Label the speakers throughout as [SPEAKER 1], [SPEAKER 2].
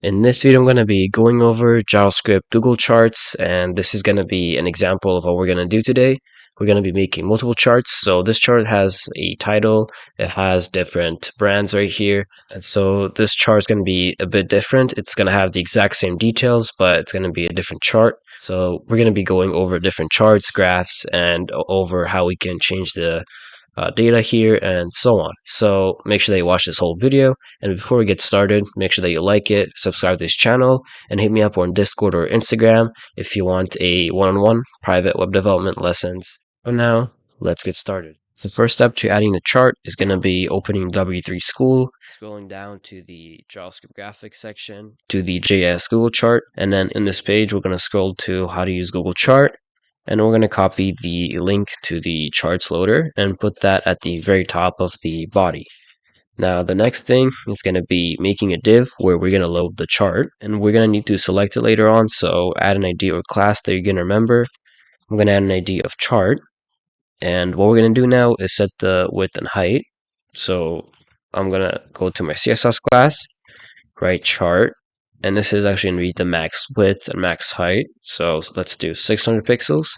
[SPEAKER 1] In this video, I'm going to be going over JavaScript Google Charts, and this is going to be an example of what we're going to do today. We're going to be making multiple charts. So this chart has a title, it has different brands right here. And so this chart is going to be a bit different. It's going to have the exact same details, but it's going to be a different chart. So we're going to be going over different charts, graphs, and over how we can change the data here and so on. So make sure that you watch this whole video, and before we get started, make sure that you like it, subscribe to this channel, and hit me up on Discord or Instagram if you want a one-on-one private web development lessons. For now, let's get started. The first step to adding the chart is going to be opening W3 School, scrolling down to the JavaScript graphics section, to the JS Google chart, and then in this page we're going to scroll to how to use Google Chart, and we're going to copy the link to the charts loader and put that at the very top of the body. Now the next thing is going to be making a div where we're going to load the chart, and we're going to need to select it later on, so add an ID or class that you're going to remember. I'm going to add an ID of chart, and what we're going to do now is set the width and height. So I'm going to go to my CSS class, write chart, and this is actually going to be the max width and max height. So let's do 600 pixels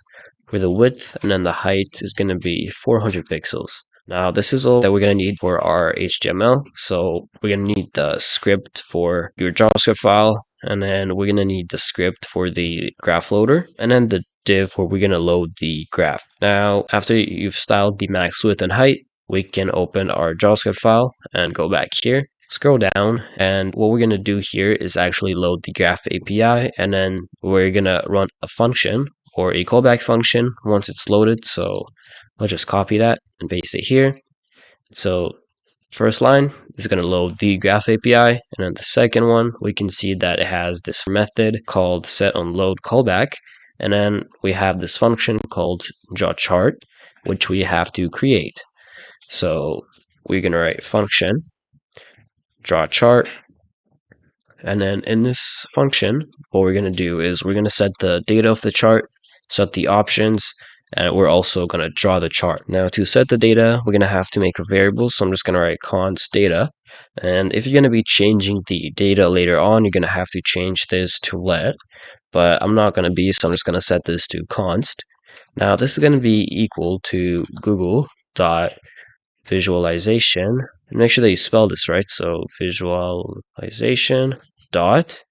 [SPEAKER 1] for the width, and then the height is going to be 400 pixels. Now this is all that we're going to need for our HTML. So we're going to need the script for your JavaScript file, and then we're going to need the script for the graph loader, and then the div where we're going to load the graph. Now after you've styled the max width and height, we can open our JavaScript file and go back here. Scroll down, and what we're going to do here is actually load the graph API, and then we're going to run a function or a callback function once it's loaded. So I'll just copy that and paste it here. So first line is going to load the graph API, and then the second one, we can see that it has this method called setOnLoadCallback, and then we have this function called drawChart, which we have to create. So we're going to write function draw chart, and then in this function what we're going to do is we're going to set the data of the chart, set the options, and we're also going to draw the chart. Now to set the data, we're going to have to make a variable, so I'm just going to write const data, and if you're going to be changing the data later on, you're going to have to change this to let, but I'm not going to be, so I'm just going to set this to const. Now this is going to be equal to Google.visualization, and make sure that you spell this right. So visualization dot,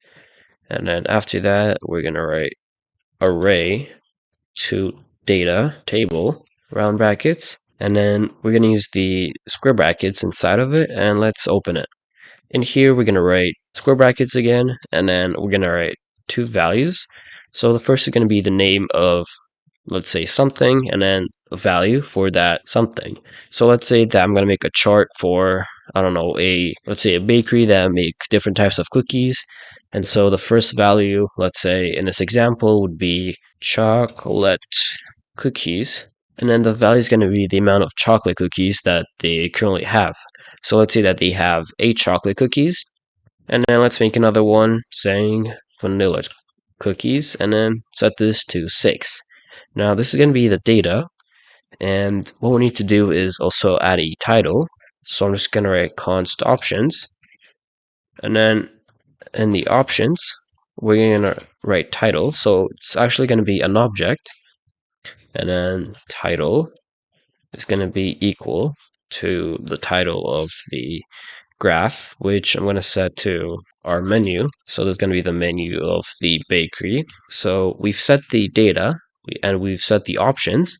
[SPEAKER 1] and then after that we're going to write array to data table round brackets, and then we're going to use the square brackets inside of it, and let's open it. In here we're going to write square brackets again, and then we're going to write two values. So the first is going to be the name of, let's say, something, and then a value for that something. So let's say that I'm going to make a chart for, I don't know, let's say a bakery that make different types of cookies. And so the first value, let's say in this example, would be chocolate cookies. And then the value is going to be the amount of chocolate cookies that they currently have. So let's say that they have 8 chocolate cookies. And then let's make another one saying vanilla cookies, and then set this to 6. Now this is going to be the data, and what we need to do is also add a title. So I'm just going to write const options, and then in the options we're going to write title. So it's actually going to be an object, and then title is going to be equal to the title of the graph, which I'm going to set to our menu. So there's going to be the menu of the bakery. So we've set the data and we've set the options.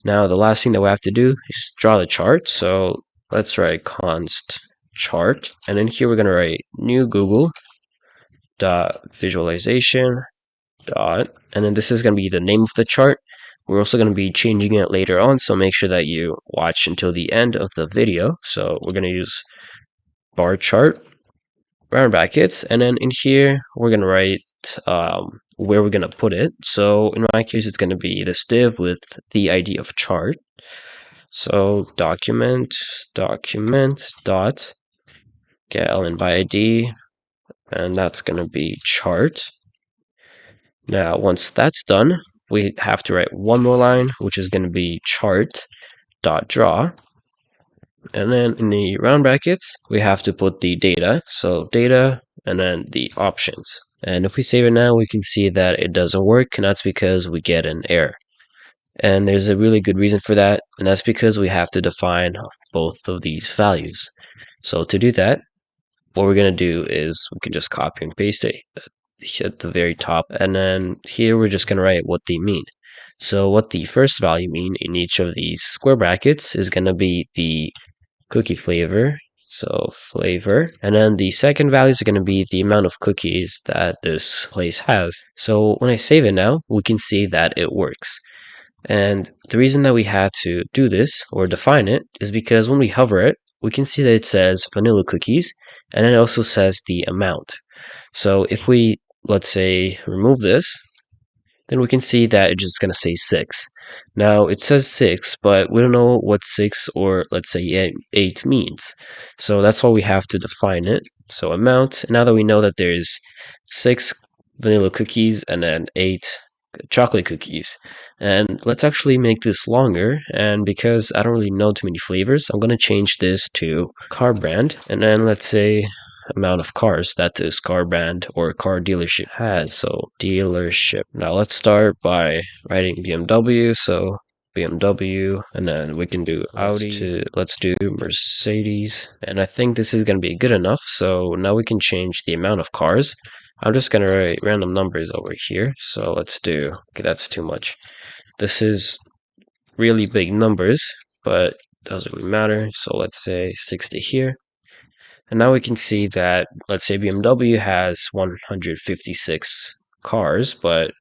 [SPEAKER 1] Now the last thing that we have to do is draw the chart. So let's write const chart, and in here we're going to write new Google dot visualization dot, and then this is going to be the name of the chart. We're also going to be changing it later on, so make sure that you watch until the end of the video. So we're going to use bar chart round brackets, and then in here we're going to write where we're going to put it. So in my case it's going to be this div with the ID of chart. So document dot get element by ID, and that's going to be chart. Now once that's done, we have to write one more line, which is going to be chart dot draw, And then in the round brackets, we have to put the data. So data and then the options. And if we save it now, we can see that it doesn't work, and that's because we get an error. And there's a really good reason for that, and that's because we have to define both of these values. So to do that, what we're going to do is we can just copy and paste it at the very top, and then here we're just going to write what they mean. So what the first value mean in each of these square brackets is going to be the cookie flavor. So flavor, and then the second value is going to be the amount of cookies that this place has. So when I save it now, we can see that it works. And the reason that we had to do this or define it is because when we hover it, we can see that it says vanilla cookies, and it also says the amount. So if we, let's say, remove this, then we can see that it's just going to say 6. Now it says 6, but we don't know what 6 or let's say 8 means. So that's why we have to define it. So amount, now that we know that there's 6 vanilla cookies and then 8 chocolate cookies. And let's actually make this longer, and because I don't really know too many flavors, I'm going to change this to car brand, and then let's say amount of cars that this car brand or car dealership has. So dealership. Now let's start by writing BMW. So BMW, and then we can do Audi. Let's do Mercedes, and I think this is going to be good enough. So now we can change the amount of cars. I'm just going to write random numbers over here. So let's do, okay, that's too much. This is really big numbers, but doesn't really matter. So let's say 60 here. And now we can see that, let's say BMW has 156 cars, but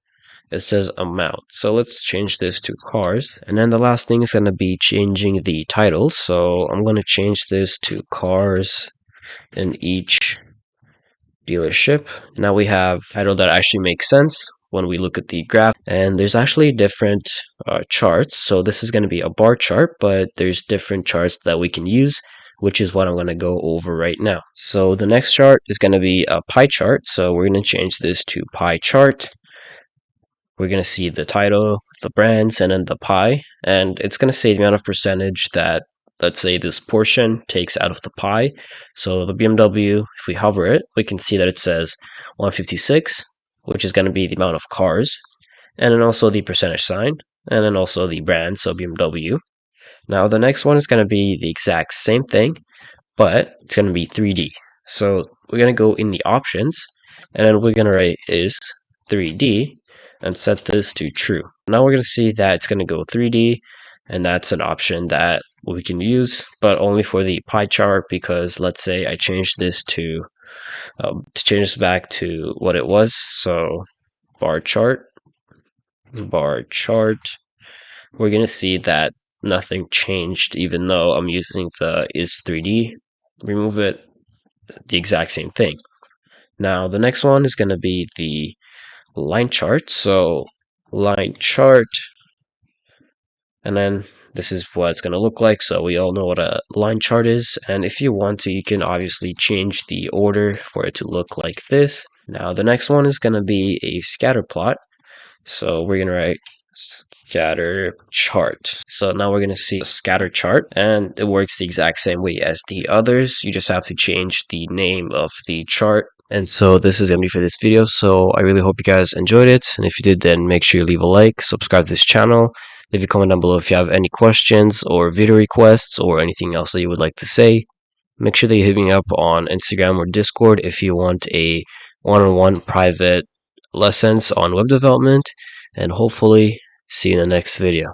[SPEAKER 1] it says amount. So let's change this to cars. And then the last thing is going to be changing the title. So I'm going to change this to cars in each dealership. Now we have a title that actually makes sense when we look at the graph, and there's actually different charts. So this is going to be a bar chart, but there's different charts that we can use, which is what I'm going to go over right now. So the next chart is going to be a pie chart. So we're going to change this to pie chart. We're going to see the title, the brands, and then the pie, and it's going to say the amount of percentage that, let's say, this portion takes out of the pie. So the BMW, if we hover it, we can see that it says 156, which is going to be the amount of cars, and then also the percentage sign, and then also the brand, so BMW. Now the next one is going to be the exact same thing, but it's going to be 3D. So we're going to go in the options, and then we're going to write is 3D and set this to true. Now we're going to see that it's going to go 3D, and that's an option that we can use, but only for the pie chart, because let's say I change this to change this back to what it was. So bar chart, we're going to see that nothing changed, even though I'm using the is 3D. Remove it, the exact same thing. Now the next one is going to be the line chart. So line chart, and then this is what it's going to look like. So we all know what a line chart is, and if you want to, you can obviously change the order for it to look like this. Now the next one is going to be a scatter plot. So we're going to write scatter chart. So now we're going to see a scatter chart, and it works the exact same way as the others. You just have to change the name of the chart. And so this is going to be for this video. So I really hope you guys enjoyed it. And if you did, then make sure you leave a like, subscribe to this channel, leave a comment down below if you have any questions or video requests or anything else that you would like to say. Make sure that you hit me up on Instagram or Discord if you want a one-on-one private lessons on web development, and hopefully see you in the next video.